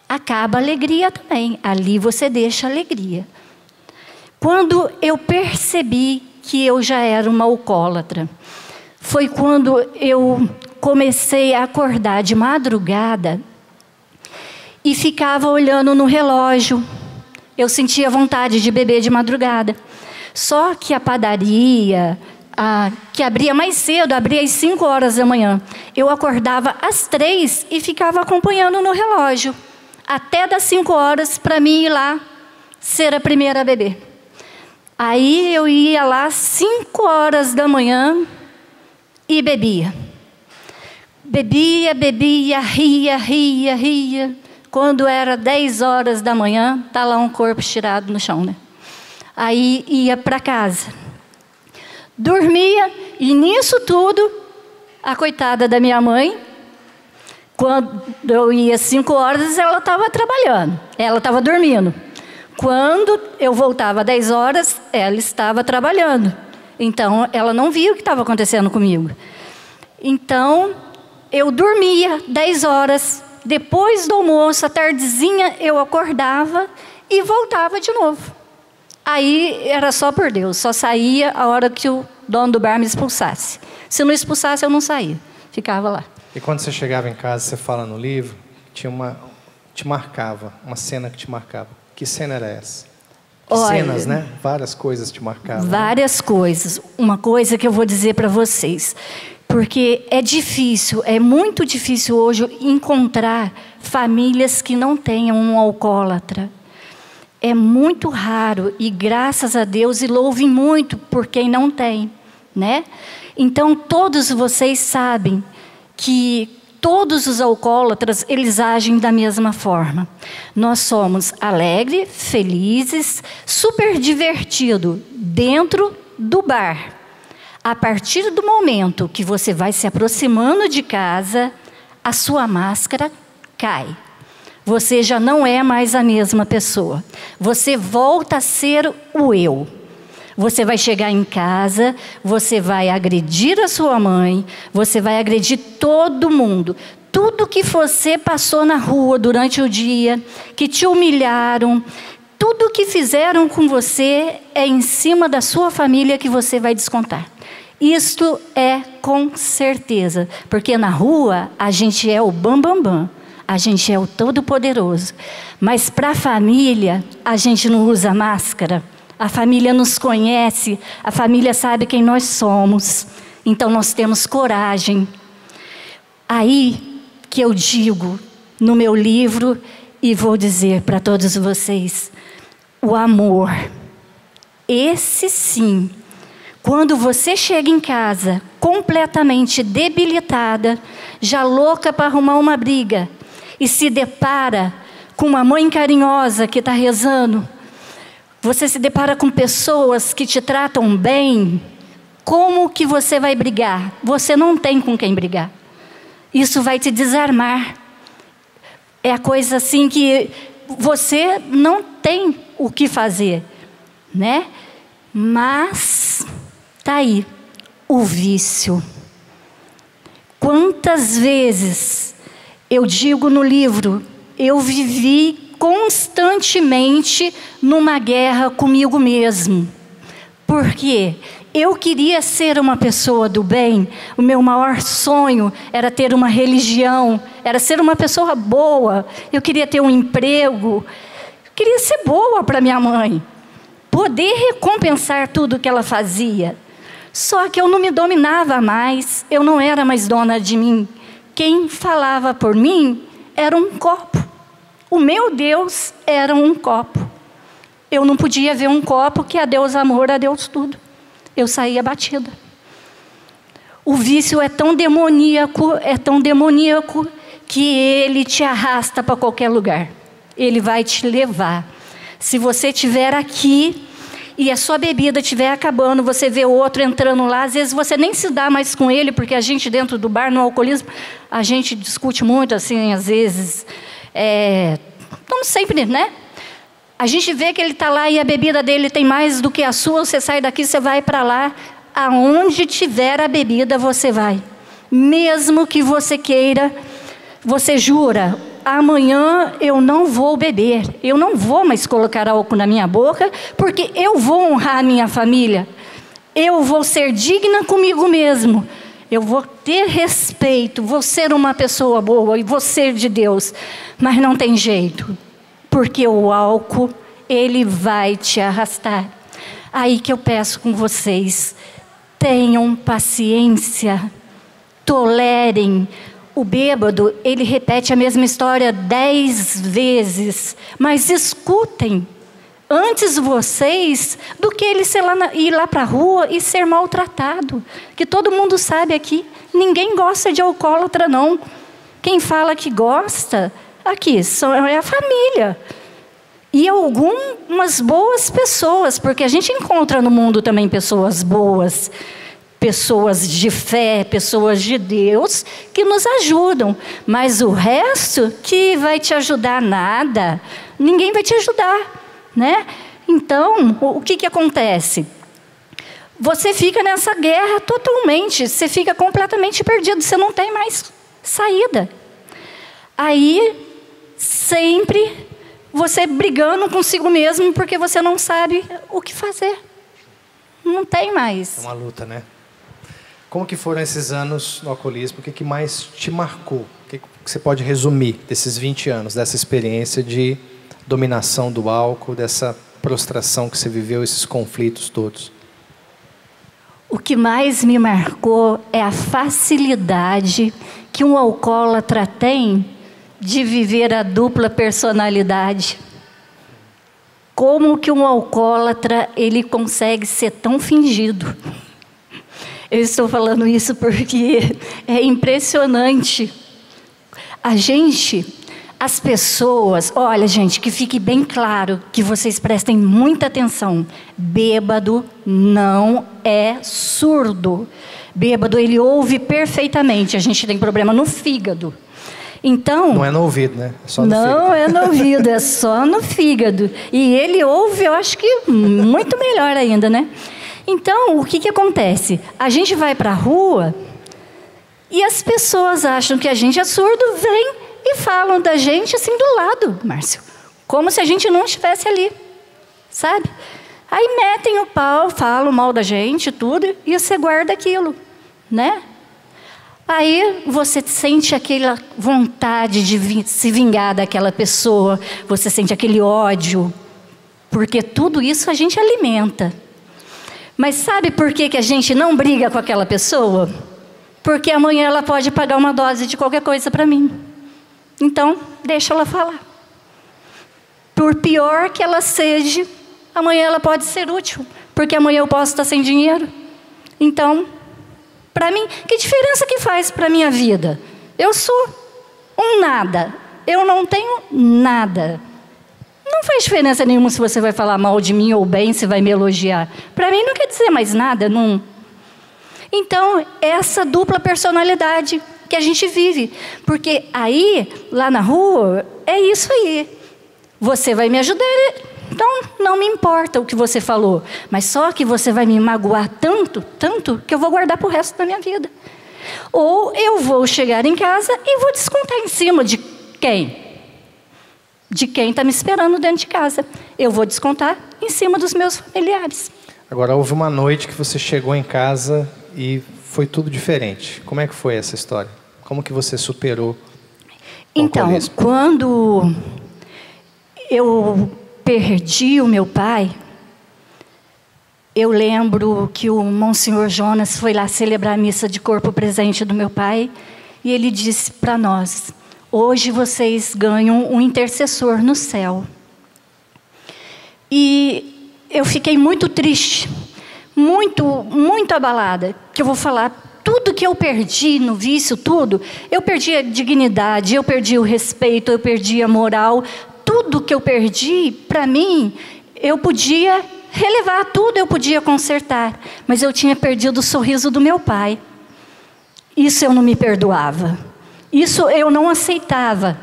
acaba a alegria também. Ali você deixa a alegria. Quando eu percebi que eu já era uma alcoólatra, foi quando eu comecei a acordar de madrugada e ficava olhando no relógio. Eu sentia vontade de beber de madrugada. Só que a padaria, que abria mais cedo, abria às 5 horas da manhã. Eu acordava às 3 e ficava acompanhando no relógio. Até das 5 horas para mim ir lá ser a primeira a beber. Aí eu ia lá às 5 horas da manhã e bebia. Bebia, ria. Quando era 10 horas da manhã, tá lá um corpo estirado no chão, né? Aí ia para casa. Dormia e nisso tudo, a coitada da minha mãe, quando eu ia às 5 horas, ela estava trabalhando, ela estava dormindo. Quando eu voltava às 10 horas, ela estava trabalhando. Então, ela não via o que estava acontecendo comigo. Então, eu dormia 10 horas, depois do almoço, à tardezinha, eu acordava e voltava de novo. Aí, era só por Deus, só saía a hora que o dono do bar me expulsasse. Se não expulsasse, eu não saía, ficava lá. E quando você chegava em casa, você fala no livro, te marcava, uma cena que te marcava. Que cena era essa? Cenas, né? Várias coisas te marcavam. Várias coisas. Uma coisa que eu vou dizer para vocês, porque é difícil, é muito difícil hoje encontrar famílias que não tenham um alcoólatra. É muito raro e graças a Deus e louvem muito por quem não tem, né? Então todos vocês sabem que todos os alcoólatras, eles agem da mesma forma. Nós somos alegres, felizes, super divertidos dentro do bar. A partir do momento que você vai se aproximando de casa, a sua máscara cai. Você já não é mais a mesma pessoa. Você volta a ser o eu. Você vai chegar em casa, você vai agredir a sua mãe, você vai agredir todo mundo. Tudo que você passou na rua durante o dia, que te humilharam, tudo que fizeram com você é em cima da sua família que você vai descontar. Isto é com certeza, porque na rua a gente é o bambambam. a gente é o Todo-Poderoso. Mas para a família, a gente não usa máscara. A família nos conhece, a família sabe quem nós somos. Então nós temos coragem. Aí que eu digo no meu livro, e vou dizer para todos vocês, o amor. Esse sim. Quando você chega em casa completamente debilitada, já louca para arrumar uma briga, e se depara com uma mãe carinhosa que está rezando, você se depara com pessoas que te tratam bem, como que você vai brigar? Você não tem com quem brigar. Isso vai te desarmar. É a coisa assim que você não tem o que fazer, né? Mas tá aí o vício. Quantas vezes eu digo no livro, eu vivi constantemente numa guerra comigo mesmo. Por quê? Eu queria ser uma pessoa do bem, o meu maior sonho era ter uma religião, era ser uma pessoa boa, eu queria ter um emprego, queria ser boa para minha mãe, poder recompensar tudo que ela fazia. Só que eu não me dominava mais, eu não era mais dona de mim. Quem falava por mim era um copo. O meu Deus era um copo. Eu não podia ver um copo que a Deus amor, a Deus tudo. Eu saía batida. O vício é tão demoníaco, que ele te arrasta para qualquer lugar. Ele vai te levar. Se você estiver aqui e a sua bebida estiver acabando, você vê outro entrando lá, às vezes você nem se dá mais com ele, porque a gente dentro do bar, no alcoolismo, a gente discute muito assim, às vezes, não sempre, né? A gente vê que ele está lá e a bebida dele tem mais do que a sua, você sai daqui, você vai para lá, aonde tiver a bebida você vai. Mesmo que você queira, você jura, amanhã eu não vou beber, eu não vou mais colocar álcool na minha boca, porque eu vou honrar a minha família, eu vou ser digna comigo mesmo, eu vou ter respeito, vou ser uma pessoa boa e vou ser de Deus. Mas não tem jeito. Porque o álcool, ele vai te arrastar. Aí que eu peço com vocês, tenham paciência, tolerem. O bêbado, ele repete a mesma história 10 vezes, mas escutem antes vocês do que ele ir lá para a rua e ser maltratado. Que todo mundo sabe aqui, ninguém gosta de alcoólatra não. Quem fala que gosta... Aqui, é a família. E algumas boas pessoas, porque a gente encontra no mundo também pessoas boas, pessoas de fé, pessoas de Deus, que nos ajudam. Mas o resto, que vai te ajudar nada, ninguém vai te ajudar, né? Então, o que acontece? Você fica nessa guerra totalmente, você fica completamente perdido, você não tem mais saída. Aí... sempre você brigando consigo mesmo porque você não sabe o que fazer. Não tem mais. É uma luta, né? Como que foram esses anos no alcoolismo? O que mais te marcou? O que você pode resumir desses 20 anos, dessa experiência de dominação do álcool, dessa prostração que você viveu, esses conflitos todos? O que mais me marcou é a facilidade que um alcoólatra tem de viver a dupla personalidade. Como que um alcoólatra, ele consegue ser tão fingido? Eu estou falando isso porque é impressionante. As pessoas, olha gente, que fique bem claro, que vocês prestem muita atenção. Bêbado não é surdo. Bêbado, ele ouve perfeitamente. A gente tem problema no fígado. Então, não é no ouvido, né? É só no fígado. Não é no ouvido, é só no fígado. E ele ouve, eu acho que muito melhor ainda, né? Então, o que acontece? A gente vai para a rua e as pessoas acham que a gente é surdo, vêm e falam da gente assim do lado, Márcio. Como se a gente não estivesse ali, sabe? Aí metem o pau, falam mal da gente, tudo, e você guarda aquilo, né? Aí você sente aquela vontade de se vingar daquela pessoa, você sente aquele ódio, porque tudo isso a gente alimenta. Mas sabe por que a gente não briga com aquela pessoa? Porque amanhã ela pode pagar uma dose de qualquer coisa para mim. Então, deixa ela falar. Por pior que ela seja, amanhã ela pode ser útil, porque amanhã eu posso estar sem dinheiro. Então, para mim, que diferença que faz para a minha vida? Eu sou um nada. Eu não tenho nada. Não faz diferença nenhuma se você vai falar mal de mim ou bem, se vai me elogiar. Para mim não quer dizer mais nada. Não. Então, essa dupla personalidade que a gente vive. Porque aí, lá na rua, é isso aí. Você vai me ajudar, então não me importa o que você falou. Mas só que você vai me magoar tanto, que eu vou guardar para o resto da minha vida. Ou eu vou chegar em casa e vou descontar em cima de quem? De quem está me esperando dentro de casa. Eu vou descontar em cima dos meus familiares. Agora, houve uma noite que você chegou em casa e foi tudo diferente. Como é que foi essa história? Como que você superou o alcoolismo? Quando eu perdi o meu pai, eu lembro que o Monsenhor Jonas foi lá celebrar a missa de corpo presente do meu pai e ele disse para nós: hoje vocês ganham um intercessor no céu. E eu fiquei muito triste, muito abalada, que eu vou falar, tudo que eu perdi no vício, tudo, eu perdi a dignidade, eu perdi o respeito, eu perdi a moral, tudo que eu perdi, para mim, eu podia relevar tudo, eu podia consertar, mas eu tinha perdido o sorriso do meu pai. Isso eu não me perdoava. Isso eu não aceitava,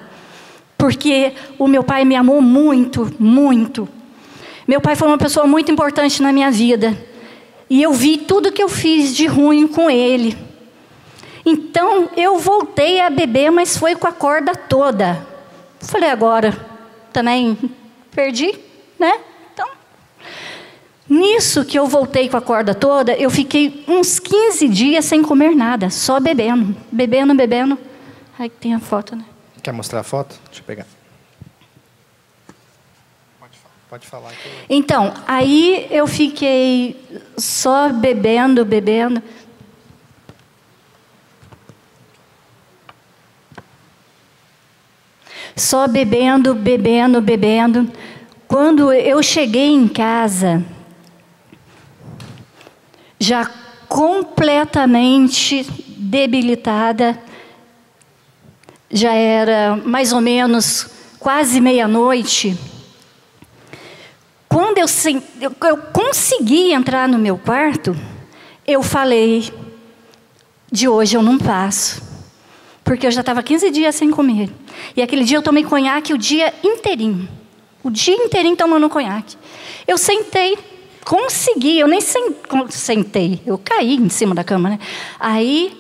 porque o meu pai me amou muito, muito. Meu pai foi uma pessoa muito importante na minha vida, e eu vi tudo que eu fiz de ruim com ele. Então, eu voltei a beber, mas foi com a corda toda. Falei, agora, também perdi, né? Então, nisso que eu voltei com a corda toda, eu fiquei uns 15 dias sem comer nada, só bebendo. Aí tem a foto, né? Quer mostrar a foto? Deixa eu pegar. Pode falar. Então, aí eu fiquei só bebendo. Só bebendo. Quando eu cheguei em casa, já completamente debilitada, já era mais ou menos quase meia-noite. Quando eu consegui entrar no meu quarto, eu falei, de hoje eu não passo. Porque eu já estava 15 dias sem comer. E aquele dia eu tomei conhaque o dia inteirinho. O dia inteirinho tomando conhaque. Eu sentei, consegui, eu nem sentei, eu caí em cima da cama, né? Aí,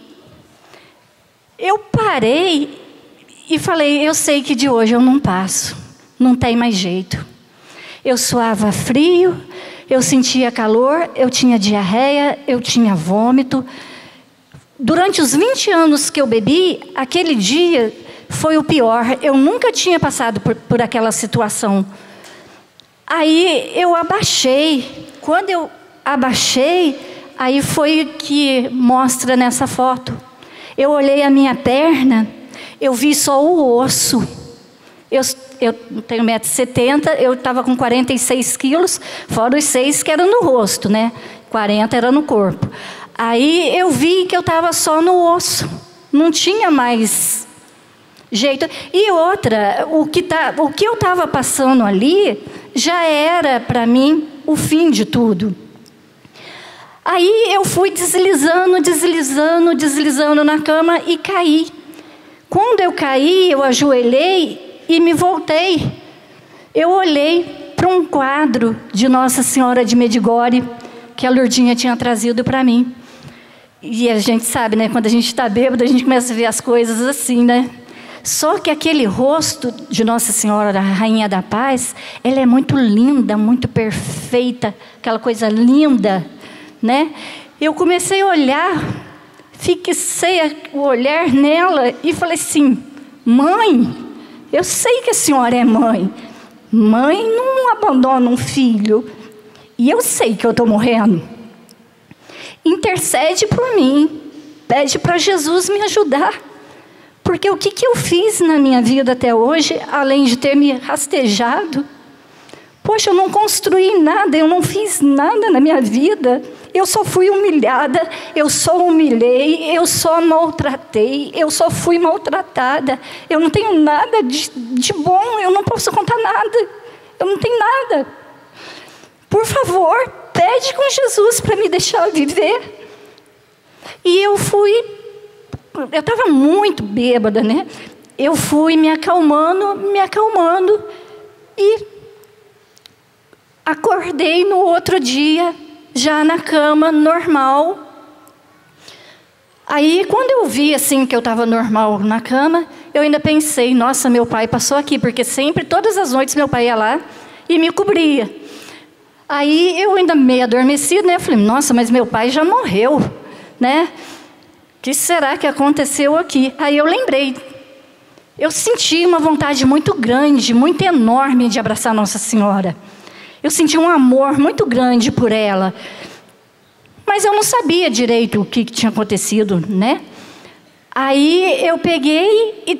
eu parei e falei, eu sei que de hoje eu não passo. Não tem mais jeito. Eu suava frio, eu sentia calor, eu tinha diarreia, eu tinha vômito. Durante os 20 anos que eu bebi, aquele dia foi o pior. Eu nunca tinha passado por aquela situação. Aí eu abaixei. Quando eu abaixei, aí foi o que mostra nessa foto. Eu olhei a minha perna, eu vi só o osso. Eu tenho 1,70 m, eu estava com 46 quilos, fora os 6 que eram no rosto, né? 40 era no corpo. Aí eu vi que eu estava só no osso, não tinha mais jeito. E outra, o que eu estava passando ali já era para mim o fim de tudo. Aí eu fui deslizando na cama e caí. Quando eu caí, eu ajoelhei e me voltei. Eu olhei para um quadro de Nossa Senhora de Medjugorje que a Lourdinha tinha trazido para mim. E a gente sabe, né? Quando a gente está bêbado, a gente começa a ver as coisas assim, né? Só que aquele rosto de Nossa Senhora, da Rainha da Paz, ela é muito linda, muito perfeita, aquela coisa linda, né? Eu comecei a olhar, fixei o olhar nela e falei assim: mãe, eu sei que a senhora é mãe. Mãe não abandona um filho. E eu sei que eu estou morrendo. Intercede por mim. Pede para Jesus me ajudar. Porque o que eu fiz na minha vida até hoje, além de ter me rastejado? Poxa, eu não construí nada, eu não fiz nada na minha vida. Eu só fui humilhada, eu só humilhei, eu só maltratei, eu só fui maltratada. Eu não tenho nada de bom, eu não posso contar nada. Eu não tenho nada. Por favor, pede com Jesus para me deixar viver. E eu estava muito bêbada, né? Eu fui me acalmando e acordei no outro dia, já na cama, normal. Aí, quando eu vi assim que eu estava normal na cama, eu ainda pensei: nossa, meu pai passou aqui, porque sempre, todas as noites, meu pai ia lá e me cobria. Aí, eu ainda meio adormecida, né? Eu falei: nossa, mas meu pai já morreu, né? O que será que aconteceu aqui? Aí eu lembrei. Eu senti uma vontade muito grande, muito enorme de abraçar Nossa Senhora. Eu senti um amor muito grande por ela. Mas eu não sabia direito o que tinha acontecido, né? Aí eu peguei e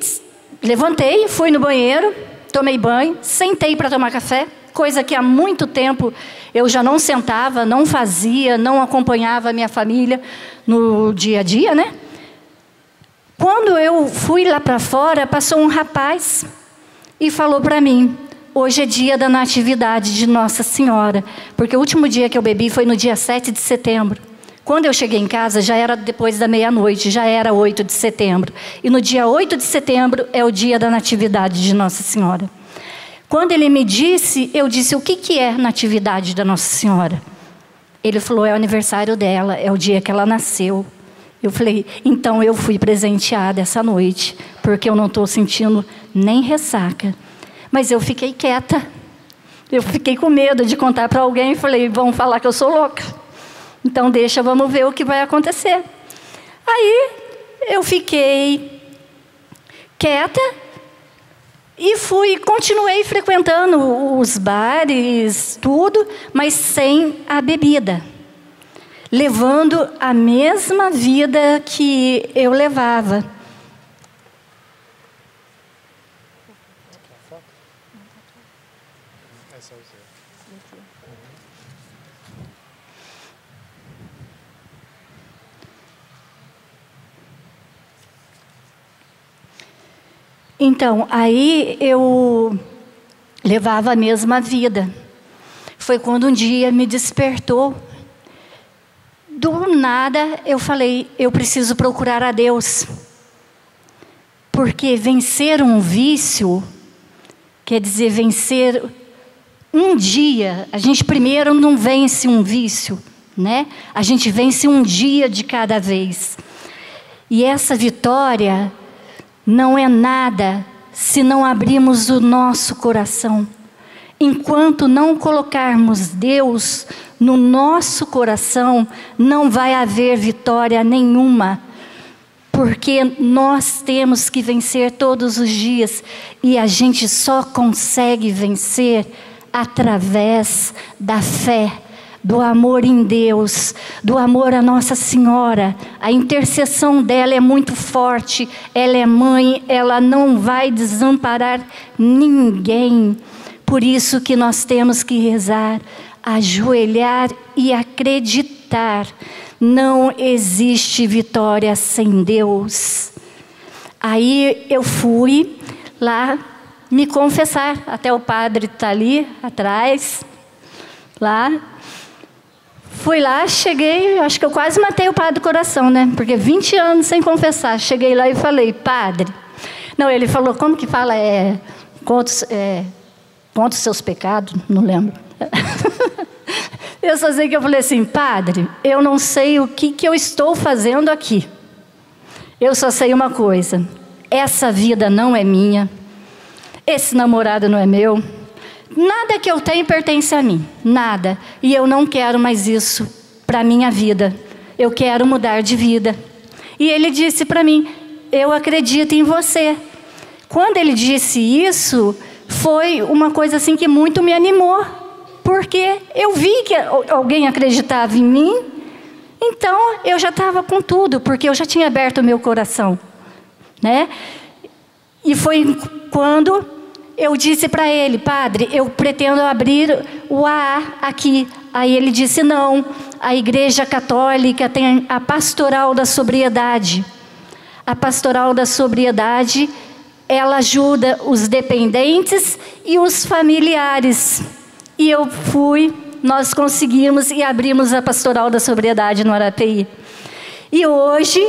levantei, fui no banheiro, tomei banho, sentei para tomar café, coisa que há muito tempo eu já não sentava, não fazia, não acompanhava a minha família no dia a dia, né? Quando eu fui lá para fora, passou um rapaz e falou para mim: hoje é dia da natividade de Nossa Senhora, porque o último dia que eu bebi foi no dia 7 de setembro. Quando eu cheguei em casa, já era depois da meia-noite, já era 8 de setembro. E no dia 8 de setembro é o dia da natividade de Nossa Senhora. Quando ele me disse, eu disse: o que é natividade da Nossa Senhora? Ele falou: é o aniversário dela, é o dia que ela nasceu. Eu falei: então eu fui presenteada essa noite, porque eu não estou sentindo nem ressaca. Mas eu fiquei quieta. Eu fiquei com medo de contar para alguém e falei: vão falar que eu sou louca. Então deixa, vamos ver o que vai acontecer. Aí eu fiquei quieta e continuei frequentando os bares, tudo, mas sem a bebida. Levando a mesma vida que eu levava. Então, aí eu levava a mesma vida. Foi quando um dia me despertou. Do nada eu falei: eu preciso procurar a Deus. Porque vencer um vício quer dizer vencer um dia. A gente primeiro não vence um vício, né? A gente vence um dia de cada vez. E essa vitória não é nada se não abrirmos o nosso coração. Enquanto não colocarmos Deus no nosso coração, não vai haver vitória nenhuma. Porque nós temos que vencer todos os dias. E a gente só consegue vencer através da fé, do amor em Deus, do amor a Nossa Senhora. A intercessão dela é muito forte. Ela é mãe, ela não vai desamparar ninguém. Por isso que nós temos que rezar, ajoelhar e acreditar. Não existe vitória sem Deus. Aí eu fui lá me confessar. Até o padre está ali atrás. Lá. Fui lá, cheguei, acho que eu quase matei o padre do coração, né? Porque 20 anos sem confessar. Cheguei lá e falei: padre. Não, ele falou, como que fala? Conta os seus pecados, não lembro. Eu só sei que eu falei assim: padre, eu não sei o que eu estou fazendo aqui. Eu só sei uma coisa: essa vida não é minha, esse namorado não é meu, nada que eu tenho pertence a mim, nada. E eu não quero mais isso para a minha vida. Eu quero mudar de vida. E ele disse para mim: eu acredito em você. Quando ele disse isso, foi uma coisa assim que muito me animou, porque eu vi que alguém acreditava em mim, então eu já estava com tudo, porque eu já tinha aberto o meu coração, né? E foi quando eu disse para ele: padre, eu pretendo abrir o AA aqui. Aí ele disse: não, a Igreja Católica tem a Pastoral da Sobriedade. A Pastoral da Sobriedade, ela ajuda os dependentes e os familiares. E eu fui, nós conseguimos e abrimos a Pastoral da Sobriedade no Arapeí. E hoje,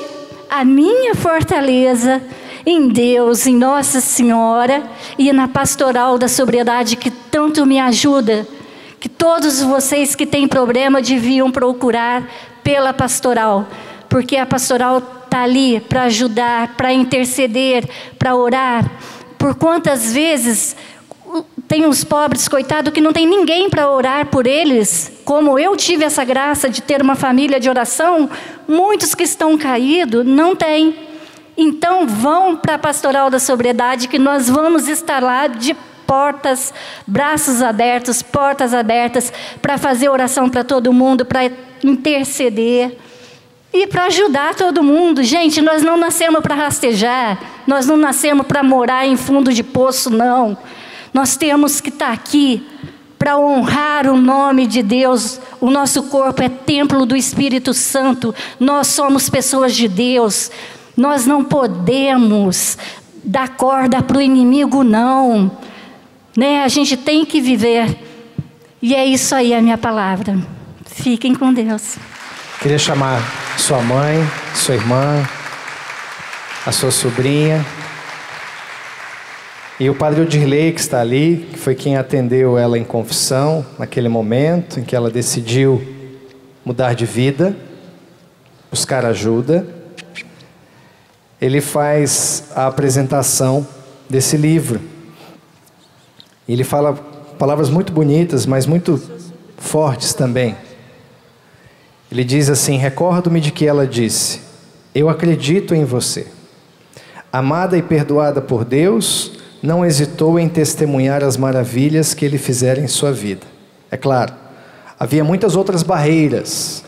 a minha fortaleza em Deus, em Nossa Senhora e na Pastoral da Sobriedade, que tanto me ajuda, que todos vocês que têm problema deviam procurar pela pastoral, porque a pastoral está ali para ajudar, para interceder, para orar. Por quantas vezes tem uns pobres, coitados, que não tem ninguém para orar por eles, como eu tive essa graça de ter uma família de oração, muitos que estão caídos não têm. Então vão para a Pastoral da Sobriedade, que nós vamos estar lá de portas, braços abertos, portas abertas, para fazer oração para todo mundo, para interceder e para ajudar todo mundo. Gente, nós não nascemos para rastejar, nós não nascemos para morar em fundo de poço, não. Nós temos que estar aqui para honrar o nome de Deus. O nosso corpo é templo do Espírito Santo, nós somos pessoas de Deus. Nós não podemos dar corda para o inimigo, não. Né? A gente tem que viver. E é isso aí a minha palavra. Fiquem com Deus. Queria chamar sua mãe, sua irmã, a sua sobrinha. E o padre Odirley, que está ali, que foi quem atendeu ela em confissão, naquele momento em que ela decidiu mudar de vida, buscar ajuda. Ele faz a apresentação desse livro. Ele fala palavras muito bonitas, mas muito fortes também. Ele diz assim: recordo-me de que ela disse: eu acredito em você. Amada e perdoada por Deus, não hesitou em testemunhar as maravilhas que Ele fizera em sua vida. É claro, havia muitas outras barreiras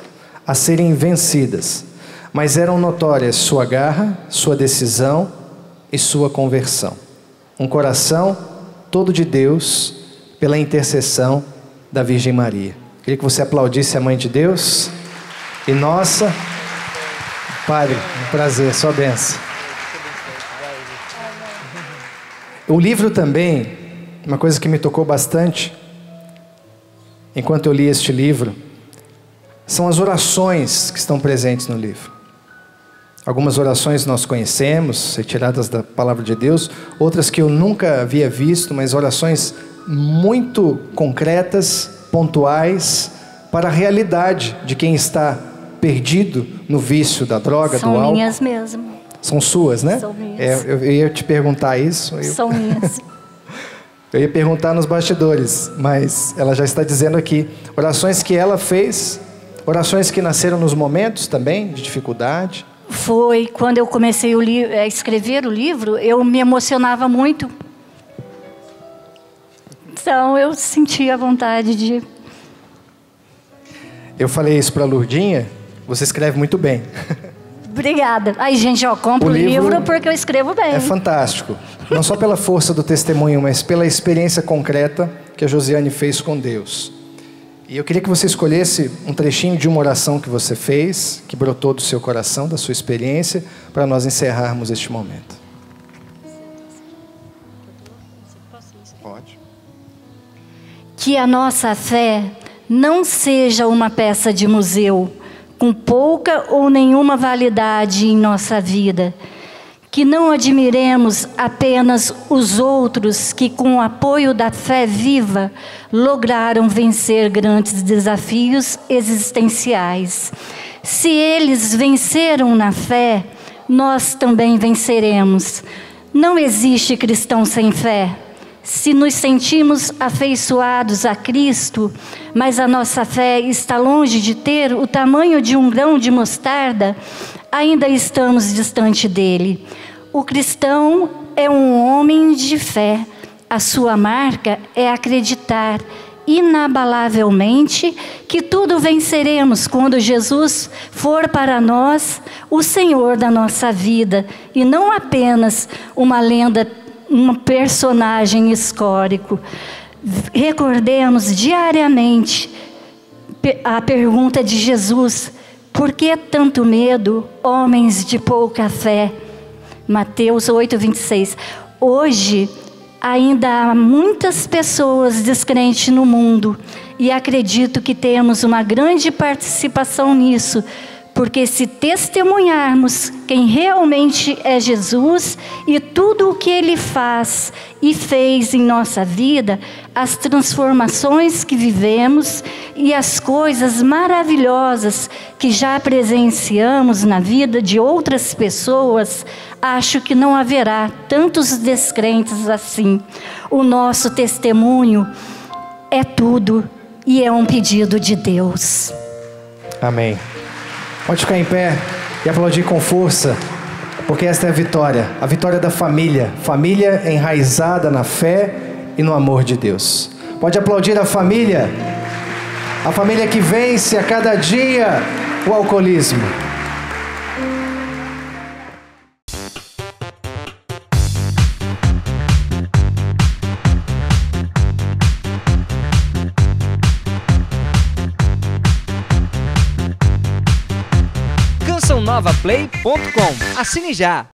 a serem vencidas, mas eram notórias sua garra, sua decisão e sua conversão. Um coração todo de Deus pela intercessão da Virgem Maria. Queria que você aplaudisse a Mãe de Deus. E nossa, Padre, um prazer, sua bênção. O livro também, uma coisa que me tocou bastante, enquanto eu li este livro, são as orações que estão presentes no livro. Algumas orações nós conhecemos, retiradas da Palavra de Deus, outras que eu nunca havia visto, mas orações muito concretas, pontuais, para a realidade de quem está perdido no vício da droga, do álcool. São minhas mesmo. São suas, né? São minhas. Eu ia te perguntar isso. São minhas. Eu ia perguntar nos bastidores, mas ela já está dizendo aqui. Orações que ela fez, orações que nasceram nos momentos também de dificuldade. Foi quando eu comecei a escrever o livro, eu me emocionava muito. Então eu sentia vontade de... Eu falei isso para a Lourdinha, você escreve muito bem. Obrigada. Aí, gente, ó, compro o livro porque eu escrevo bem. É fantástico. Não só pela força do testemunho, mas pela experiência concreta que a Josiane fez com Deus. E eu queria que você escolhesse um trechinho de uma oração que você fez, que brotou do seu coração, da sua experiência, para nós encerrarmos este momento. Pode. Que a nossa fé não seja uma peça de museu, com pouca ou nenhuma validade em nossa vida. Que não admiremos apenas os outros que, com o apoio da fé viva, lograram vencer grandes desafios existenciais. Se eles venceram na fé, nós também venceremos. Não existe cristão sem fé. Se nos sentimos afeiçoados a Cristo, mas a nossa fé está longe de ter o tamanho de um grão de mostarda, ainda estamos distante dele. O cristão é um homem de fé. A sua marca é acreditar inabalavelmente que tudo venceremos quando Jesus for para nós o Senhor da nossa vida, e não apenas uma lenda, um personagem histórico. Recordemos diariamente a pergunta de Jesus: por que tanto medo, homens de pouca fé? Mateus 8:26. Hoje, ainda há muitas pessoas descrentes no mundo, e acredito que temos uma grande participação nisso, porque se testemunharmos quem realmente é Jesus e tudo o que Ele faz e fez em nossa vida, as transformações que vivemos e as coisas maravilhosas que já presenciamos na vida de outras pessoas, acho que não haverá tantos descrentes assim. O nosso testemunho é tudo e é um pedido de Deus. Amém. Pode ficar em pé e aplaudir com força, porque esta é a vitória da família. Família enraizada na fé e no amor de Deus. Pode aplaudir a família que vence a cada dia o alcoolismo. CançãoNovaPlay.com. Assine já!